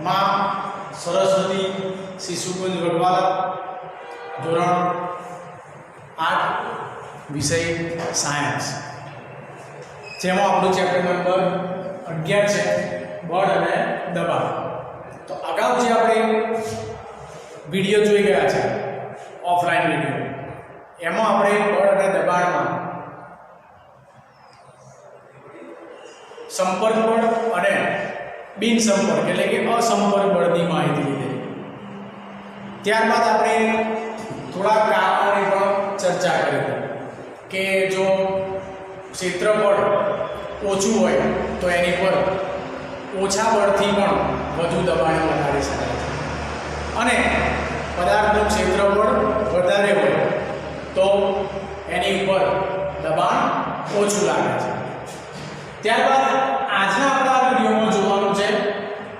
માં સરસ્વતી શિશુકુંજ વડવાલા, ધોરણ 8, વિષય સાયન્સ, જેમાં આપણું ચેપ્ટર નંબર 11 છે, બળ અને દબાણ. તો અગાઉ જે આપણે વિડીયો જોઈ ગયા છે, ઓફલાઈન વિડીયો, એમાં આપણે બળ અને દબાણમાં સંપર્ક બળ અને બિન સંપર્ક એટલે કે અસંપર્ક બળની માહિતી લીધી. ત્યારબાદ આપણે થોડા કારણોની પણ ચર્ચા કરી કે જો ક્ષેત્રફળ ઓછું હોય તો એની પર ઓછા બળથી પણ વધુ દબાણ વધારી શકાય છે, અને પદાર્થનું ક્ષેત્રફળ વધારે હોય તો એની ઉપર દબાણ ઓછું લાગે છે. ત્યારબાદ આજના આપણા વિડીયોમાં જોવાનું છે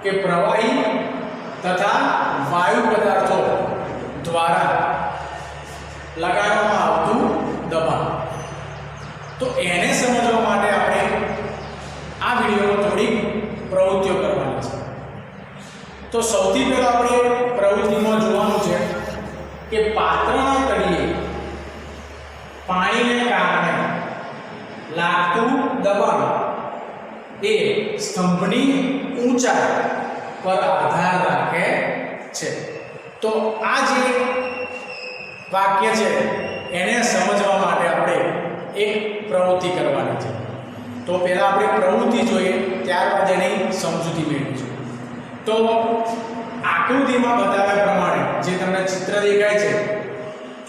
કે પ્રવાહી તથા વાયુ પદાર્થો દ્વારા લગાડવામાં આવતું દબાણ. તો એને સમજવા માટે આપણે આ વિડીયોમાં થોડી પ્રવૃત્તિઓ કરવાની છે. તો સૌથી પહેલા આપણે પ્રવૃત્તિમાં જોવાનું છે કે પાત્રના તળિયે પાણીને કારણે લાગતું દબાણ એ સ્તંભની ઊંચાઈ પર આધાર રાખે છે. તો આ જે વાક્ય છે એને સમજવા માટે આપણે એક પ્રવૃત્તિ કરવાની છે. તો પહેલા આપણે પ્રવૃત્તિ જોઈએ, ત્યારબાદ એની સમજૂતી મેળવીશું. તો આકૃતિમાં બતાવ્યા પ્રમાણે જે તમને ચિત્ર દેખાય છે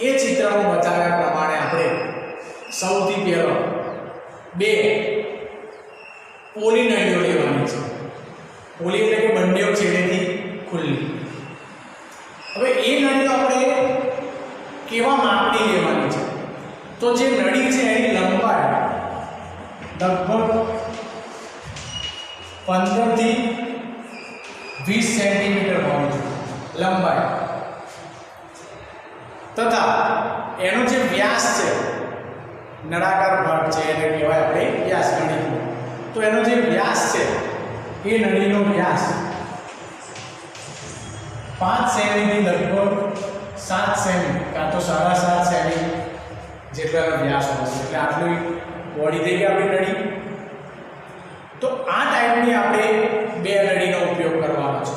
એ ચિત્રમાં બતાવ્યા પ્રમાણે આપણે સૌથી પહેલા બે પોલી નળીઓ લેવાની છે. પોલી એટલે કે બંને છેડેથી ખુલ્લી. હવે એ નળીઓ આપણે કેવા માપની લેવાની છે? તો જે નળી છે એની લંબાઈ લગભગ 15 થી 20 સેન્ટીમીટર હોવી જોઈએ લંબાઈ, તથા એનો જે વ્યાસ છે, નળાકાર ભાગ છે એને કહેવાય આપણે વ્યાસ નળી. તો એનો જે વ્યાસ છે એ નળીનો વ્યાસ 5 સેમી થી લગભગ 7 સેમી કાં તો 7.5 સેમી જેટલા વ્યાસ હોય છે. એટલે આટલી બોડી થઈ ગઈ આપણી નળી. તો આ ટાઈપની આપણે બે નળીનો ઉપયોગ કરવાનો છે.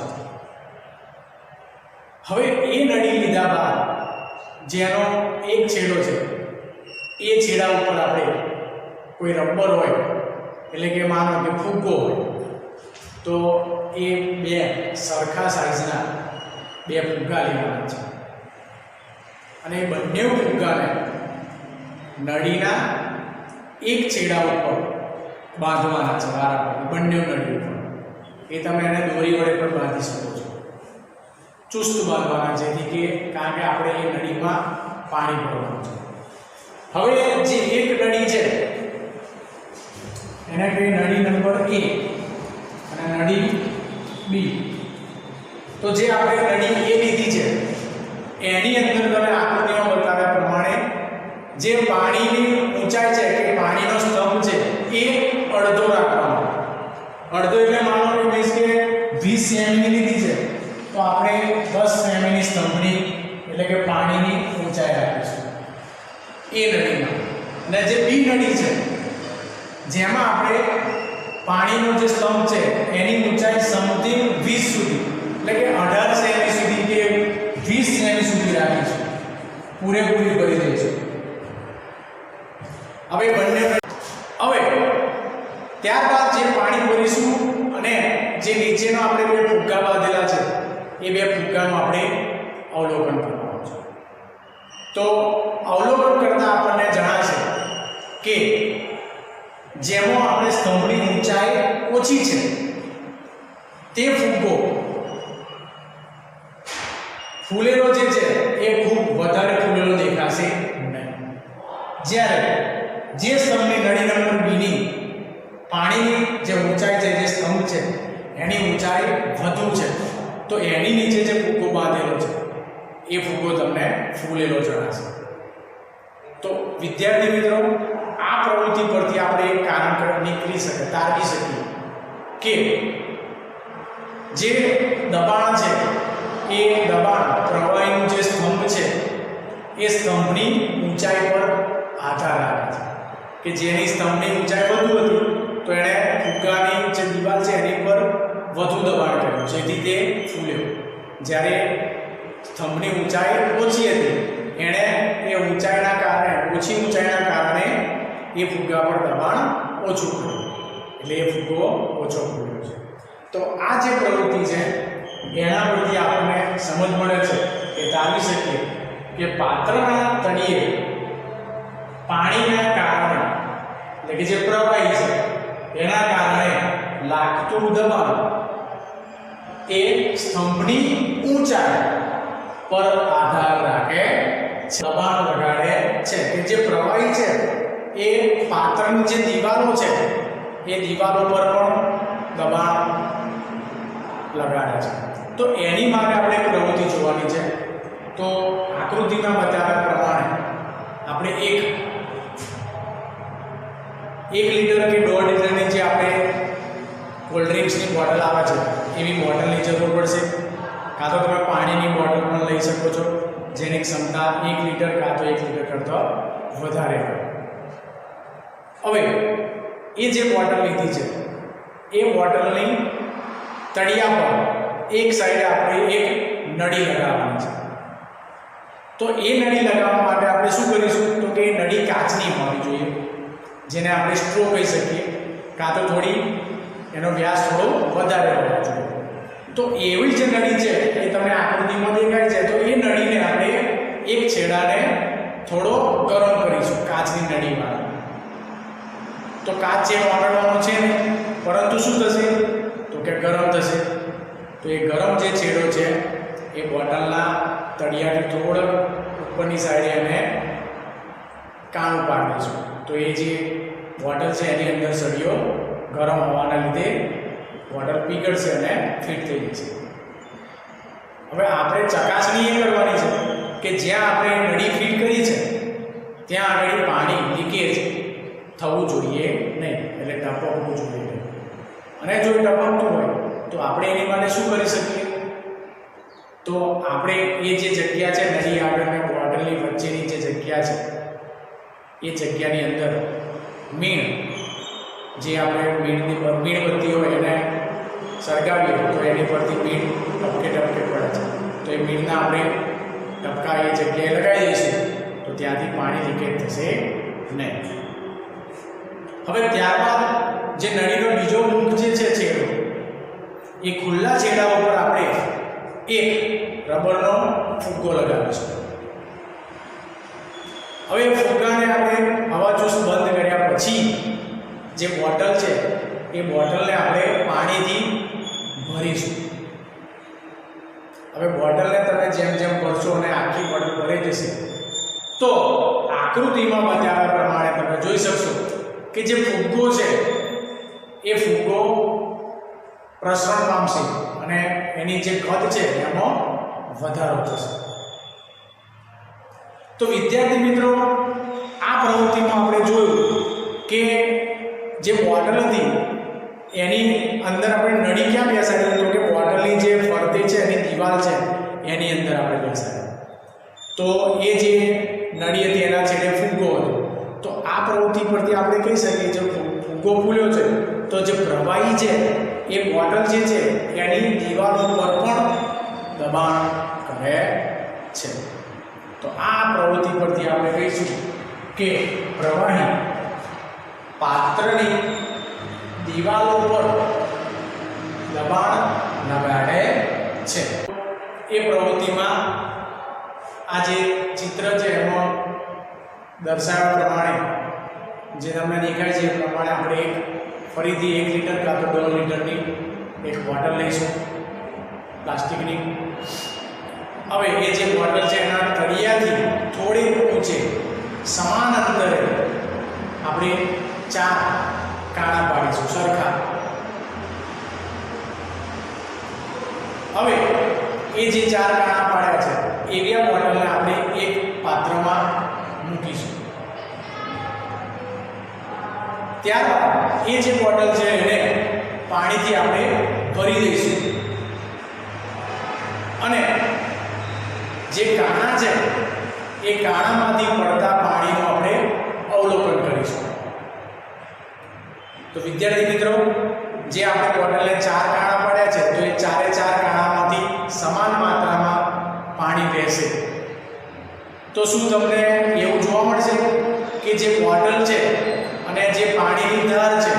હવે એ નળી લીધા બાદ જેનો એક છેડો છે એ છેડા ઉપર આપણે કોઈ રબર હોય એટલે કે માનો કે ફુગ્ગો હોય તો એ બે સરખા સાઈઝના બે ફુગ્ગા લેવાના છે, અને બંને ફુગ્ગાને નળીના એક છેડા ઉપર બાંધવાના છે બરાબર, બંને નળી ઉપર. એ તમે એને દોરી વડે પણ બાંધી શકો છો, ચુસ્ત બાંધવાના, જેથી કે કારણ કે આપણે એ નળીમાં પાણી ભરવાનું છે. હવે જે એક નળી છે એને કહીએ નળી નંબર A અને નળી B. તો જે આપણે નળી A લીધી છે એની અંદર તમે આકૃતિમાં બતાવ્યા પ્રમાણે જે પાણીની ઊંચાઈ છે કે પાણીનો સ્તંભ છે એ અડધો રાખવાનો. અડધો એટલે માનો કે 20 સેમી લીધી છે તો આપણે 10 સેમીની સ્તંભની એટલે કે પાણીની ઊંચાઈ રાખીશું એ નળીમાં. અને જે B નળી છે જેમાં આપણે પાણીનો જે સ્તંભ છે એની ઊંચાઈ સમથિંગ 20 સુધી એટલે કે 18 સેમી સુધી કે 20 સેમી સુધી રાખીશું, પૂરેપૂરી કરી દઈશું. હવે ત્યારબાદ જે પાણી ભરીશું અને જે નીચેનો આપણે બે ફુગ્ગા બાંધેલા છે એ બે ફુગ્ગાનું આપણે અવલોકન કરવાનું છે. તો અવલોકન કરતા આપણને જણાશે કે જેમાં આપણે સ્તંભની ઊંચાઈ ઓછી છે તે ફુગ્ગો ફૂલેલો જે છે એ ખૂબ વધારે ફૂલેલો દેખાશે નહીં. જ્યારે જે સ્તંભની નળી નંબર B ની પાણીની જે ઊંચાઈ છે, જે સ્તંભ છે એની ઊંચાઈ વધુ છે, તો એની નીચે જે ફુગ્ગો બાંધેલો છે એ ફુગ્ગો તમને ફૂલેલો જણાશે. તો વિદ્યાર્થી મિત્રો, આ પ્રવૃત્તિ પરથી આપણે એક કારણ નીકળી શકે, તારવી શકીએ કે જે દબાણ છે એ દબાણ પ્રવાહીનું જે સ્તંભ છે એ સ્તંભની ઊંચાઈ પર આધાર રાખે છે કે જેની સ્તંભની ઊંચાઈ વધુ હતી તો એણે ફુગ્ગાની જે દિવાલ છે એની પર વધુ દબાણ કર્યું જેથી તે ફૂલ્યો, જ્યારે સ્તંભની ઊંચાઈ ઓછી હતી એણે એ ઊંચાઈના કારણે ઓછી ઊંચાઈના કારણે એ ફુગ્ગા પર દબાણ ઓછું કર્યું એટલે એ ફુગ્ગો ઓછો ફૂલ્યો છે. તો આ જે પ્રવૃત્તિ છે એના પરથી આપણને સમજ મળે છે કે તારવી શકીએ કે પાત્રના તળિયે પાણીના કારણે એટલે કે જે પ્રવાહી છે એના કારણે લાગતું દબાણ એ સ્તંભની ઊંચાઈ પર આધાર રાખે છે, દબાણ લગાડે છે કે જે પ્રવાહી છે એ પાત્રની જે દિવાલો છે એ દિવાલો પર પણ દબાણ લગાડે છે. તો એની માટે આપણે પ્રવૃત્તિ જોવાની છે. તો આકૃતિમાં બતાવ્યા પ્રમાણે આપણે 1 લીટર કે 1.5 લીટરની જે આપણે કોલ્ડ ડ્રિંક્સની બોટલ આવે છે એવી બોટલની જરૂર પડશે, કાં તો તમે પાણીની બોટલ પણ લઈ શકો છો જેની ક્ષમતા 1 લીટર કાં તો 1 લીટર કરતાં વધારે હોય. હવે એ જે બોટલ લીધી છે એ બોટલની તળિયા પર એક સાઈડે આપણે એક નળી લગાવવાની છે. તો એ નળી લગાવવા માટે આપણે શું કરીશું તો કે એ નળી કાચની હોવી જોઈએ, જેને આપણે સ્ટ્રો કહી શકીએ, કાં તો થોડી એનો વ્યાસ થોડો વધારે હોવો જોઈએ. તો એવી જે નળી છે એ તમને આકૃતિમાં દેખાય છે. તો એ નળીને આપણે એક છેડાને થોડો ગરમ કરીશું કાચની નળીમાં. તો કાચ જે વાપરવાનો છે ને, પરંતુ શું થશે તો કે ગરમ થશે. તો એ ગરમ જે છેડો છે એ બોટલના તળિયાથી થોડોક ઉપરની સાઈડે એને કાણું પાડી દઈશું. તો એ જે બોટલ છે એની અંદર સળિયો ગરમ હોવાના લીધે બોટલ પીગળશે અને ફિટ થઈ જશે. હવે આપણે ચકાસણી એ કરવાની છે કે જ્યાં આપણે નળી ફિટ કરી છે ત્યાં આગળ પાણી લીકેજ થવું જોઈએ નહીં, એટલે ટપકવું જોઈએ નહીં. અને જો ટપકતું હોય તો આપણે એની માટે શું કરી શકીએ તો આપણે એ જે જગ્યા છે નળી આગળ અને બોટલની વચ્ચેની જે જગ્યા છે એ જગ્યાની અંદર મીણ, જે આપણે મીણબત્તી હોય એને સળગાવીએ તો એની પરથી મીણ ટપકે ટપકે પડે છે. તો એ મીણના આપણે ટપકા એ જગ્યાએ લગાવી દઈશું તો ત્યાંથી પાણી લીકેજ થશે નહીં. હવે ત્યારબાદ જે નળીનો બીજો મુખ જે છે છેડો એ ખુલ્લા છેડા ઉપર આપણે એક રબરનો ફુગ્ગો લગાવીશું. હવે ફુગ્ગાને આપણે હવાચુસ્ત બંધ કર્યા પછી જે બોટલ છે એ બોટલને આપણે પાણીથી ભરીશું. હવે બોટલને તમે જેમ જેમ ભરશો અને આખી બોટલ ભરાઈ જશે તો આકૃતિમાં બતાવ્યા પ્રમાણે તમે જોઈ શકશો કે જે ફુગ્ગો છે એ ફુગ્ગો પ્રસરણ પામશે અને એની જે કદ છે એમાં વધારો થશે. તો વિદ્યાર્થી મિત્રો, આ પ્રવૃત્તિમાં આપણે જોયું કે જે બોટલ હતી એની અંદર આપણે નળી ક્યાં બેસાડી, તો કે બોટલની જે ફરતે છે એની દિવાલ છે એની અંદર આપણે બેસાડી. તો એ જે નળી હતી એના છેડે ફુગ્ગો હતો. તો આ પ્રવૃત્તિ પરથી આપણે કહી શકીએ કે ફુગ્ગો ફૂલ્યો છે તો જે પ્રવાહી છે એ બોટલ જે છે એની દિવાલ ઉપર પણ દબાણ કરે છે. તો આ પ્રવૃત્તિ પરથી આપણે કહીશું કે પ્રવાહી પાત્રની દિવાલો પર દબાણ લગાડે છે. એ પ્રવૃત્તિમાં આ જે ચિત્ર છે એમાં દર્શાવ્યા પ્રમાણે જે તમને દેખાય છે એ પ્રમાણે આપણે ફરીથી 1 લીટર કાં તો 1.5 લીટરની એક બોટલ લઈશું પ્લાસ્ટિકની. હવે એ જે બોટલ છે એના તળિયાથી થોડી ઊંચે સમાન અંતરે આપણે 4 કાણા પાડીશું સરખા. હવે એ જે 4 કાણા પાડ્યા છે એવી બોટલને આપણે એક પાત્રમાં મૂકીશું. ત્યારબાદ એ જે બોટલ છે એને પાણીથી આપણે ભરી દઈશું. જે કાણા છે એ કાણામાંથી પડતા પાણીનું આપણે અવલોકન કરીશું. તો વિદ્યાર્થી મિત્રો, જે આપણે બોટલને 4 કાણા પડ્યા છે તો એ ચારે 4 કાણામાંથી સમાન માત્રામાં પાણી વહેશે. તો શું તમને એવું જોવા મળશે કે જે બોટલ છે અને જે પાણીની ધાર છે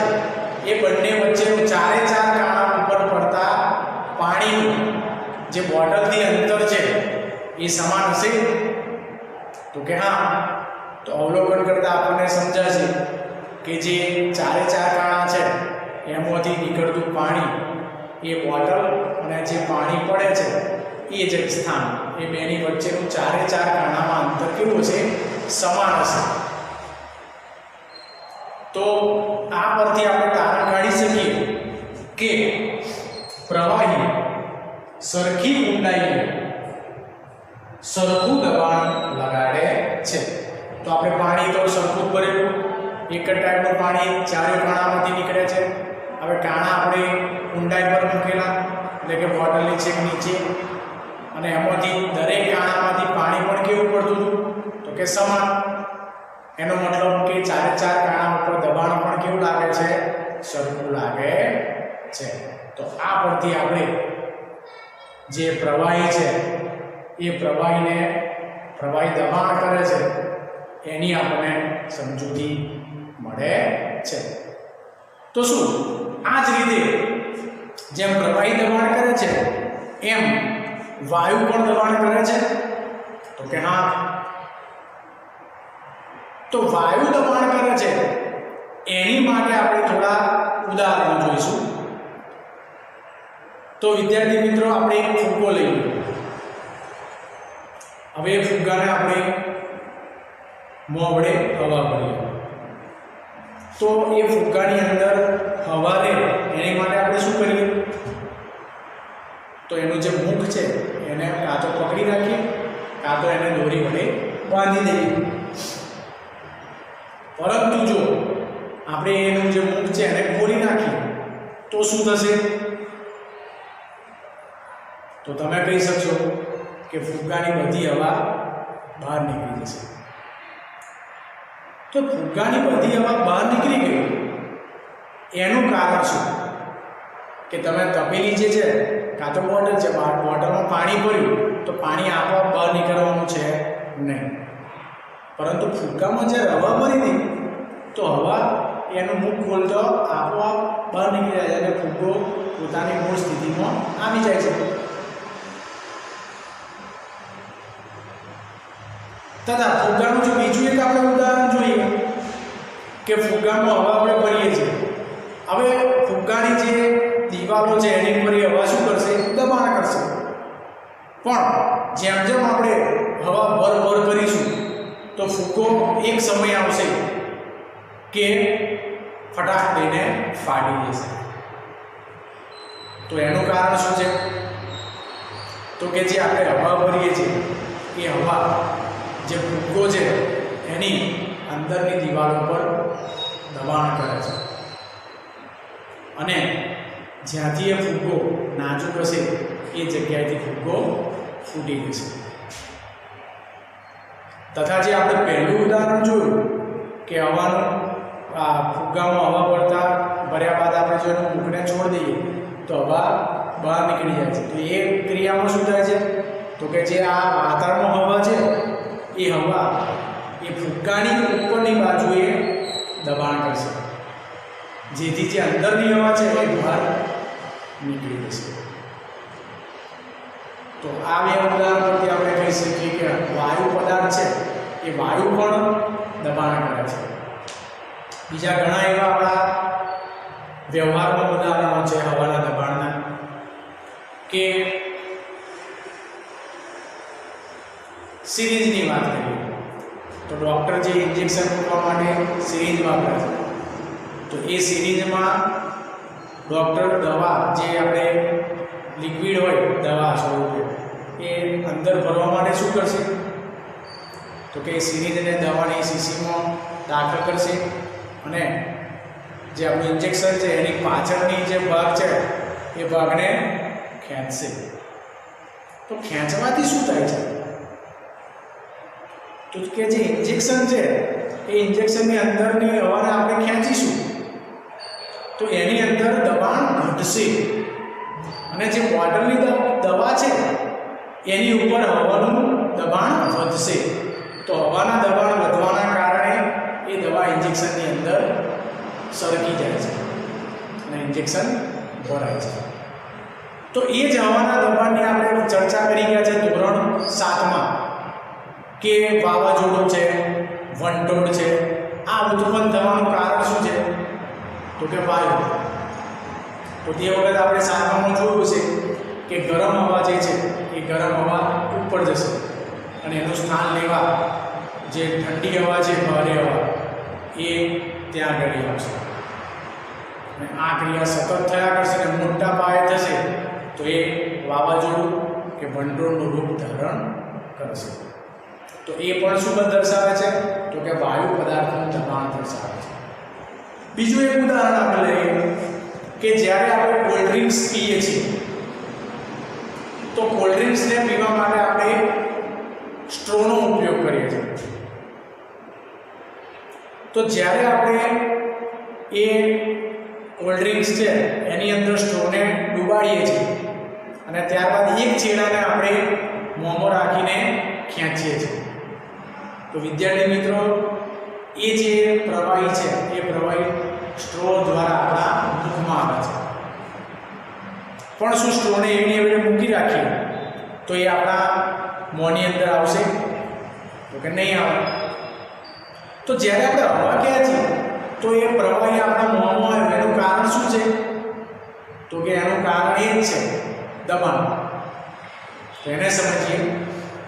એ બંને વચ્ચેનું ચારે 4 કાણા ઉપર પડતા પાણીનું જે બોટલથી અંતર છે એ સમાન હશે? તો કે હા. તો અવલોકન કરતા આપણને સમજાશે કે જે ચારે 4 કાણા છે એમાંથી નીકળતું પાણી એ બોટલ અને જે પાણી પડે છે એ જે સ્થાન એ બેની વચ્ચેનું ચારે 4 કાણામાં અંતર કેવું છે? સમાન હશે. તો આ પરથી આપણે તારણ કાઢી શકીએ કે પ્રવાહી સરખી ઊંડાઈએ સરખું દબાણ લગાડે છે. તો આપણે પાણી તો સરખું જ ભરેલું, એક જ ટાઈપનું પાણી ચારે કાણામાંથી નીકળે છે. હવે કાણા આપણે ઊંડાઈ પર મૂકેલા, એટલે કે બોટલની છેક નીચે, અને એમાંથી દરેક કાણામાંથી પાણી પણ કેવું પડતું હતું? તો કે સમાન. એનો મતલબ કે ચારે 4 કાણા ઉપર દબાણ પણ કેવું લાગે છે? સરખું લાગે છે. તો આ પરથી આપણે જે પ્રવાહી છે એ પ્રવાહી દબાણ કરે છે એની આપણને સમજૂતી મળે છે. તો શું આ જ રીતે જેમ પ્રવાહી દબાણ કરે છે એમ વાયુ પણ દબાણ કરે છે? તો કે હા. તો વાયુ દબાણ કરે છે એની માટે આપણે થોડા ઉદાહરણો જોઈશું. તો વિદ્યાર્થી મિત્રો, આપણે એક ફુગ્ગો લઈએ. હવે એ ફુગ્ગાને આપણે મોં વડે હવા ભરીએ. તો એ ફુગ્ગાની અંદર હવા રહે એની માટે આપણે શું કરીએ? તો એનું જે મુખ છે એને કાં તો પકડી રાખીએ, કાં તો એને દોરી વડે બાંધી દઈએ. પરંતુ જો આપણે એનું જે મુખ છે એને ખોલી નાખીએ તો શું થશે? તો તમે કહી શકશો કે ફુગ્ગાની બધી હવા બહાર નીકળી જશે. તો ફુગ્ગાની બધી હવા બહાર નીકળી ગઈ એનું કારણ શું? કે તમે તપેલી જે છે કાં તો બોટલ છે, બોટલમાં પાણી ભર્યું તો પાણી આપોઆપ બહાર નીકળવાનું છે નહીં. પરંતુ ફુગ્ગામાં જે હવા ભરી હતી તો હવા એનું મુખ ખોલતો આપોઆપ બહાર નીકળી જાય છે અને ફુગ્ગો પોતાની મૂળ સ્થિતિમાં આવી જાય છે. તથા ફુગ્ગાનું જો બીજું એક આપણે ઉદાહરણ જોઈએ કે ફુગ્ગામાં હવા આપણે ભરીએ છીએ. હવે ફુગ્ગાની જે દિવાલો છે એની ઉપર હવા શું કરશે? દબાણ કરશે. પણ જેમ જેમ આપણે હવા ભર કરીશું તો ફુગ્ગો એક સમય આવશે કે ફટાક દઈને ફાટી જશે. તો એનું કારણ શું છે? તો કે જે આપણે હવા ભરીએ છીએ એ હવા જે ફુગ્ગો છે એની અંદરની દિવાલો પર દબાણ કરે છે અને જ્યાંથી એ ફુગ્ગો નાજુક હશે એ જગ્યાએથી ફુગ્ગો ફૂટી જશે. તથા જે આપણે પહેલું ઉદાહરણ જોયું કે હવાનું ફુગ્ગામાં હવા ભર્યા બાદ આપણે જો એનું મુખને છોડી દઈએ તો હવા બહાર નીકળી જાય છે. તો એ ક્રિયામાં શું થાય છે? તો કે જે આ વાતાવરણમાં હવા છે એ હવા એ ફુગ્ગાની ઉપરની બાજુએ દબાણ કરશે, જેથી જે અંદરની હવા છે એ બહાર નીકળી જશે. તો આ બે ઉદાહરણ પરથી આપણે કહી શકીએ કે વાયુ પદાર્થ છે એ વાયુ પણ દબાણ કરે છે. બીજા ઘણા એવા આપણા વ્યવહારમાં ઉદાહરણો છે હવાના દબાણના કે સિરીંજની વાત કરીએ તો ડૉક્ટર જે ઇન્જેક્શન મૂકવા માટે સિરીંજ વાપરે છે તો એ સિરીંજમાં ડૉક્ટર દવા જે આપણે લિક્વિડ હોય દવા સ્વરૂપે એ અંદર ભરવા માટે શું કરશે? તો કે સિરીંજને દવાની શીશીમાં દાખલ કરશે અને જે આપણું ઇન્જેક્શન છે એની પાછળની જે ભાગ છે એ ભાગને ખેંચશે. તો ખેંચવાથી શું થાય છે? તો કે જે ઇન્જેક્શન છે એ ઇન્જેક્શનની અંદરની હવાને આપણે ખેંચીશું તો એની અંદર દબાણ ઘટશે અને જે બોટલની દવા છે એની ઉપર હવાનું દબાણ વધશે. તો હવાના દબાણ વધવાના કારણે એ દવા ઇન્જેક્શનની અંદર સરકી જાય છે અને ઇન્જેક્શન ભરાય છે. તો એ જ હવાના દબાણની આપણે ચર્ચા કરી ગયા છે ધોરણ 7માં કે વાવાઝોડું છે, વંટોળ છે, આ ઉત્પન્ન થવાનું કારણ શું છે? તો કે વાયુ. તો તે વખત આપણે 7માં જોયું છે કે ગરમ હવા જે છે એ ગરમ હવા ઉપર જશે અને એનું સ્થાન લેવા જે ઠંડી હવા છે, ભારે હવા, એ ત્યાં આગળ આવશે અને આ ક્રિયા સતત થયા કરશે અને મોટા પાયે થશે તો એ વાવાઝોડું કે વંટોળનું રૂપ ધારણ કરશે. તો એ પણ શું દર્શાવે છે? તો કે વાયુ પદાર્થનું દબાણ દર્શાવે છે. બીજું એક ઉદાહરણ આપણે લઈએ કે જ્યારે આપણે કોલ્ડ ડ્રિંક્સ પીએ છીએ તો કોલ્ડ ડ્રિંક્સને પીવા માટે આપણે સ્ટ્રોનો ઉપયોગ કરીએ છીએ. તો જ્યારે આપણે એ કોલ્ડ ડ્રિંક્સ છે એની અંદર સ્ટ્રોને ડુબાડીએ છીએ અને ત્યારબાદ એક છેડાને આપણે મોંમાં રાખીને ખેંચીએ છીએ. તો વિદ્યાર્થી મિત્રો, એ જે પ્રવાહી છે એ પ્રવાહી સ્ટ્રો દ્વારા આપણા મુખમાં આવે છે. પણ શું સ્ટ્રોને એવી એવી મૂકી રાખીએ તો એ આપણા મોંની અંદર આવશે? તો કે નહીં આવે. તો જ્યારે આપણે હવા ખેંચીએ તો એ પ્રવાહી આપણા મોંમાં આવે એનું કારણ શું છે? તો કે એનું કારણ એ જ છે દબાણ. તો એને સમજીએ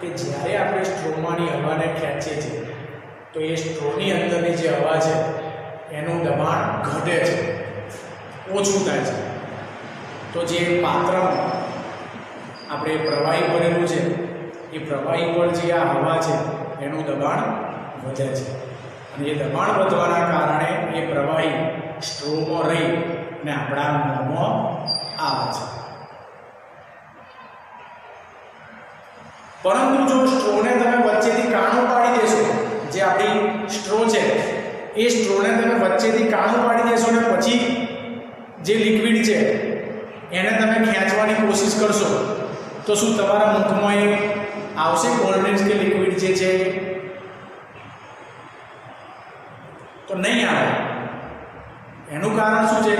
કે જ્યારે આપણે સ્ટ્રોમાંની હવાને ખેંચીએ છીએ તો એ સ્ટ્રોની અંદરની જે હવા છે એનું દબાણ ઘટે છે, ઓછું થાય છે. તો જે પાત્રમાં આપણે પ્રવાહી ભરેલું છે એ પ્રવાહી પર જે આ હવા છે એનું દબાણ વધે છે અને એ દબાણ વધવાના કારણે એ પ્રવાહી સ્ટ્રોમાં રહી અને આપણા મોંમાં આવે છે. પરંતુ જો સ્ટ્રોને તમે વચ્ચેથી કાણું પાડી દેશો, જે આપણી સ્ટ્રો છે એ સ્ટ્રોને તમે વચ્ચેથી કાણું પાડી દેશો ને પછી જે લિક્વિડ છે એને તમે ખેંચવાની કોશિશ કરશો તો શું તમારા મુખમાં એ આવશે કોલ્ડ ડ્રિંક્સ કે લિક્વિડ જે છે? તો નહીં આવે. એનું કારણ શું છે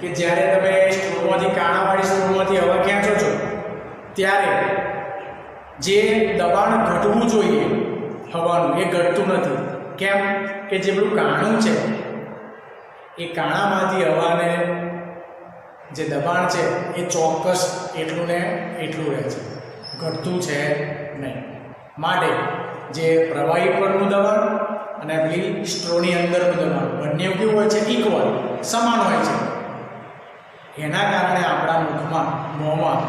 કે જ્યારે તમે સ્ટ્રોમાંથી કાણાવાળી સ્ટ્રોમાંથી હવા ખેંચો છો ત્યારે જે દબાણ ઘટવું જોઈએ હવાનું એ ઘટતું નથી. કેમ? કે જે પેલું કાણું છે એ કાણામાંથી હવાને જે દબાણ છે એ ચોક્કસ એટલું ને એટલું રહે છે, ઘટતું છે નહીં. માટે જે પ્રવાહી પરનું દબાણ અને પેલી સ્ટ્રોની અંદરનું દબાણ બંને કેવું હોય છે? ઇક્વલ, સમાન હોય છે. એના કારણે આપણા મુખમાં, મોંમાં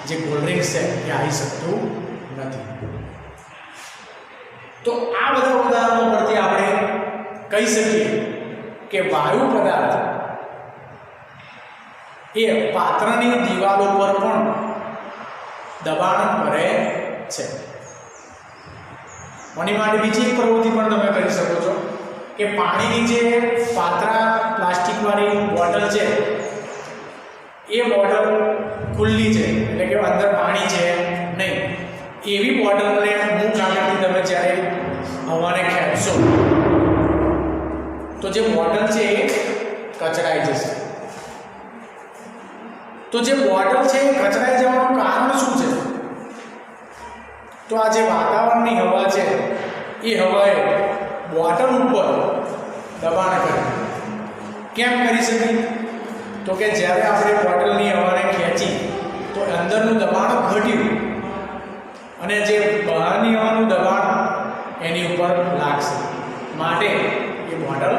જે કોલ્ડ ડ્રિંક્સ છે એ આવી શકતું નથી. તો આ બધા ઉદાહરણો પરથી આપણે કહી શકીએ કે વાયુ પદાર્થ એ પાત્રની દિવાલો પર પણ દબાણ કરે છે. આની માટે બીજી એક પ્રવૃત્તિ પણ તમે કરી શકો છો કે પાણીની જે પાત્રા પ્લાસ્ટિકવાળી બોટલ છે એ બોટલ ખુલ્લી છે એટલે કે અંદર પાણી છે નહીં, એવી બોટલને મુખ આગળથી તમે જ્યારે હવાને ખેંચશો તો જે બોટલ છે એ કચડાઈ જશે. તો જે બોટલ છે એ કચડાઈ જવાનું કારણ શું છે? તો આ જે વાતાવરણની હવા છે એ હવાએ બોટલ ઉપર દબાણ કર્યું. કેમ કરી શકી? તો કે જ્યારે આપણે બોટલની હવાને ખેંચી તો અંદરનું દબાણ ઘટ્યું અને જે બહારની હવાનું દબાણ એની ઉપર લાગશે, માટે એ બોટલ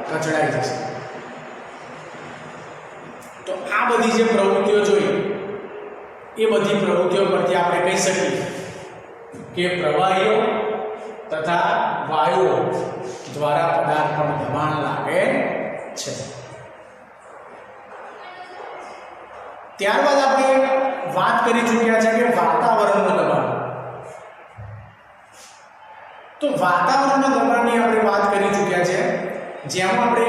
કચડાઈ જશે. તો આ બધી જે પ્રવૃત્તિઓ જોઈ એ બધી પ્રવૃત્તિઓ પરથી આપણે કહી શકીએ કે પ્રવાહીઓ તથા વાયુઓ દ્વારા પદાર્થ પર દબાણ લાગે છે. ત્યારબાદ આપણે વાત કરી ચૂક્યા છે કે વાતાવરણનું દબાણ. તો વાતાવરણના દબાણની આપણે વાત કરી ચૂક્યા છે, જેમાં આપણે